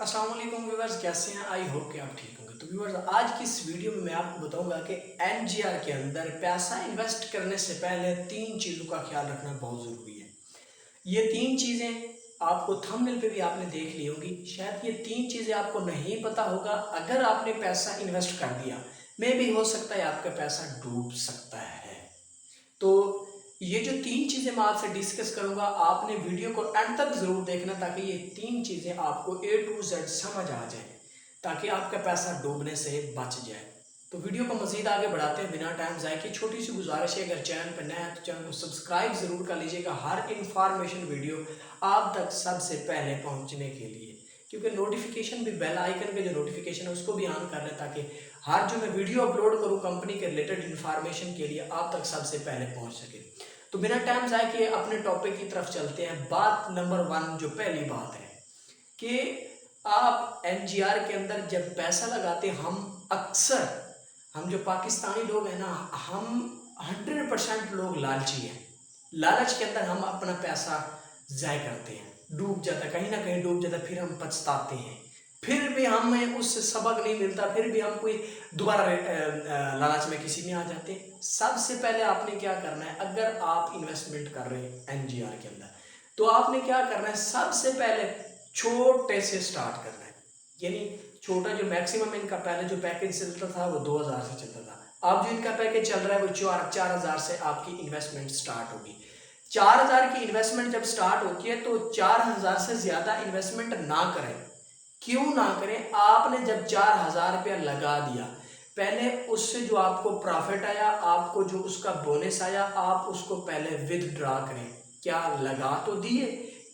अस्सलाम वालेकुम व्यूअर्स, कैसे हैं? आई होप कि आप ठीक होंगे। तो व्यूअर्स, आज की इस वीडियो में मैं आपको बताऊंगा कि एनजीआर के अंदर पैसा इन्वेस्ट करने से पहले तीन चीज़ों का ख्याल रखना बहुत ज़रूरी है। ये तीन चीज़ें आपको थंबनेल पे भी आपने देख ली होंगी। शायद ये तीन चीज़ें आपको नहीं पता होगा। अगर आपने पैसा इन्वेस्ट कर दिया, मे भी हो सकता है आपका पैसा डूब सकता है। तो ये जो तीन चीज़ें मैं आपसे डिस्कस करूंगा, आपने वीडियो को एंड तक ज़रूर देखना ताकि ये तीन चीज़ें आपको A to Z समझ आ जाए, ताकि आपका पैसा डूबने से बच जाए। तो वीडियो को मज़ीद आगे बढ़ाते हैं बिना टाइम ज़ाय किए। छोटी सी गुजारिश है, अगर चैनल पर नया है तो चैनल को सब्सक्राइब ज़रूर कर लीजिएगा, हर इंफॉर्मेशन वीडियो आप तक सबसे पहले पहुँचने के लिए। क्योंकि नोटिफिकेशन भी, बेल आइकन के जो नोटिफिकेशन है उसको भी ऑन कर लें, ताकि हर जो मैं वीडियो अपलोड करूं कंपनी के रिलेटेड इन्फॉर्मेशन के लिए आप तक सबसे पहले पहुंच सके। तो बिना टाइम ज़ाय किए अपने टॉपिक की तरफ चलते हैं। बात नंबर 1, जो पहली बात है कि आप एनजीआर के अंदर जब पैसा लगाते, हम जो पाकिस्तानी लोग हैं ना, हम 100% लोग लालची हैं। लालच के अंदर हम अपना पैसा ज़ाय करते हैं, डूब जाता है, कहीं ना कहीं डूब जाता है, फिर हम पछताते हैं, फिर भी हमें उससे सबक नहीं मिलता, फिर भी हम कोई दोबारा लालच में किसी में आ जाते हैं। सबसे पहले आपने क्या करना है, अगर आप इन्वेस्टमेंट कर रहे हैं एनजीआर के अंदर, तो आपने क्या करना है, सबसे पहले छोटे से स्टार्ट करना है। यानी छोटा, जो मैक्सिमम इनका पहले जो पैकेज चलता था वो 2000 से चलता था। अब जो इनका पैकेज चल रहा है वो 4000 से आपकी इन्वेस्टमेंट स्टार्ट होगी। 4000 की इन्वेस्टमेंट जब स्टार्ट होती है तो 4000 से ज़्यादा इन्वेस्टमेंट ना करें। क्यों ना करें? आपने जब 4000 रुपया लगा दिया, पहले उससे जो आपको प्रॉफिट आया, आपको जो उसका बोनस आया, आप उसको पहले विदड्रॉ करें। क्या लगा तो दिए,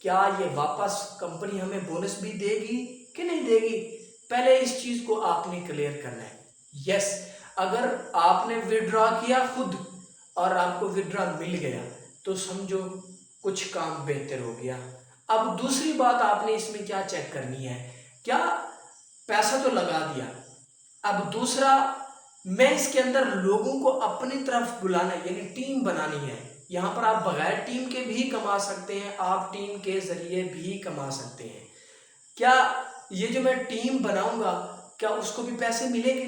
क्या ये वापस कंपनी हमें बोनस भी देगी कि नहीं देगी? पहले इस चीज को आपने क्लियर करना है। यस, अगर आपने विदड्रॉ किया खुद और आपको विदड्रॉ मिल गया तो समझो कुछ काम बेहतर हो गया। अब दूसरी बात आपने इसमें क्या चेक करनी है, क्या पैसा तो लगा दिया, अब दूसरा, मैं इसके अंदर लोगों को अपनी तरफ बुलाना, यानी टीम बनानी है। यहां पर आप बगैर टीम के भी कमा सकते हैं, आप टीम के जरिए भी कमा सकते हैं। क्या ये जो मैं टीम बनाऊंगा, क्या उसको भी पैसे मिलेंगे?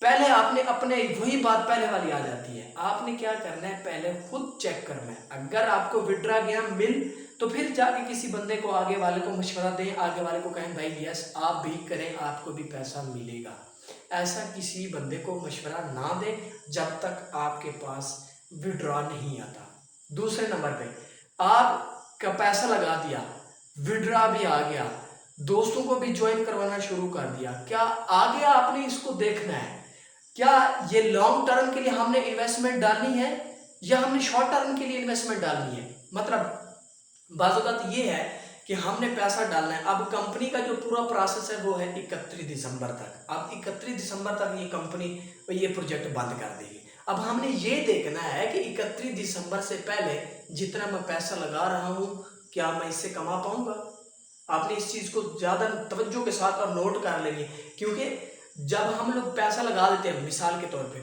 पहले आपने अपने, वही बात पहले वाली आ जाती है, आपने क्या करना है, पहले खुद चेक करना है। अगर आपको विड्रा गया मिल, तो फिर जाके किसी बंदे को, आगे वाले को मशवरा दें, आगे वाले को कहें भाई यस आप भी करें, आपको भी पैसा मिलेगा। ऐसा किसी बंदे को मशवरा ना दें जब तक आपके पास विड्रॉ नहीं आता। दूसरे नंबर पे, आपका पैसा लगा दिया, विड्रॉ भी आ गया, दोस्तों को भी ज्वाइन करवाना शुरू कर दिया, क्या आगे आपने इसको देखना है, क्या ये लॉन्ग टर्म के लिए हमने इन्वेस्टमेंट डालनी है या हमने शॉर्ट टर्म के लिए इन्वेस्टमेंट डालनी है? मतलब बात ये है कि हमने पैसा डालना है। अब कंपनी का जो पूरा प्रोसेस है वो है 31 दिसंबर तक। अब 31 दिसंबर तक ये कंपनी ये प्रोजेक्ट बंद कर देगी। अब हमने ये देखना है कि 31 दिसंबर से पहले जितना मैं पैसा लगा रहा हूँ, क्या मैं इससे कमा पाऊंगा? आपने इस चीज को ज्यादा तवज्जो के साथ और नोट कर लेनी है, क्योंकि जब हम लोग पैसा लगा देते हैं, मिसाल के तौर पे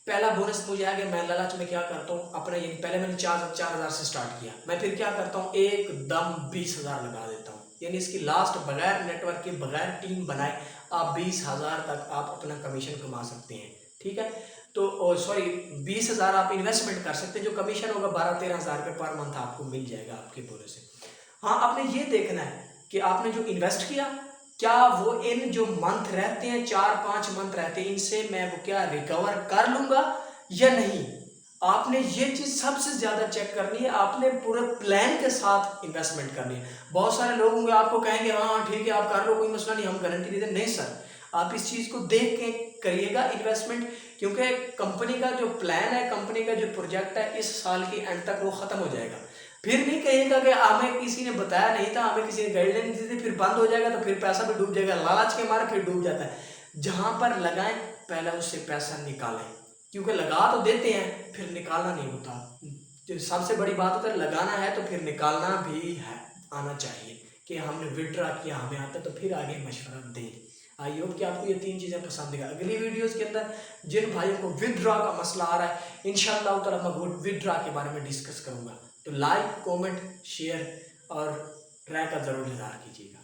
पहला बोनस मुझे आ गया, मैं लालच में क्या करता हूँ अपना, ये पहले मैंने 4000 से स्टार्ट किया, मैं फिर क्या करता हूँ एकदम 20000 लगा देता हूँ। यानी इसकी लास्ट, बगैर नेटवर्क के, बगैर टीम बनाए, आप 20000 तक आप अपना कमीशन कमा सकते हैं। ठीक है, तो सॉरी 20000 आप इन्वेस्टमेंट कर सकते हैं, जो कमीशन होगा 12-13 हजार रुपये पर मंथ आपको मिल जाएगा आपके बोनस से। हाँ, आपने ये देखना है कि आपने जो इन्वेस्ट किया, क्या वो इन जो मंथ रहते हैं, 4-5 मंथ रहते हैं, इनसे मैं वो क्या रिकवर कर लूंगा या नहीं? आपने ये चीज सबसे ज्यादा चेक करनी है। आपने पूरे प्लान के साथ इन्वेस्टमेंट करनी है। बहुत सारे लोग होंगे आपको कहेंगे हाँ ठीक है आप कर लो, कोई मसला नहीं, हम गारंटी देते। नहीं सर, आप इस चीज को देख के करिएगा इन्वेस्टमेंट, क्योंकि कंपनी का जो प्लान है, कंपनी का जो प्रोजेक्ट है, इस साल के एंड तक वो खत्म हो जाएगा। फिर नहीं कहेगा कि हमें किसी ने बताया नहीं था, हमें किसी ने गाइडलाइन नहीं दी थी, फिर बंद हो जाएगा तो फिर पैसा भी डूब जाएगा, लालच के मारे फिर डूब जाता है। जहां पर लगाएं पहले उससे पैसा निकालें, क्योंकि लगा तो देते हैं फिर निकालना नहीं होता। जो सबसे बड़ी बात होता है, लगाना है तो फिर निकालना भी है, आना चाहिए कि हमने विड्रॉ किया, हमें आता तो फिर आगे मशवरा दें। आई होप कि आपको ये तीन चीज़ें पसंद है। अगली वीडियोस के अंदर जिन भाइयों को विड्रॉ का मसला आ रहा है, इंशाअल्लाह ताला मैं विड्रॉ के बारे में डिस्कस करूंगा। तो लाइक, कमेंट, शेयर और ट्राई का जरूर इंतजार कीजिएगा।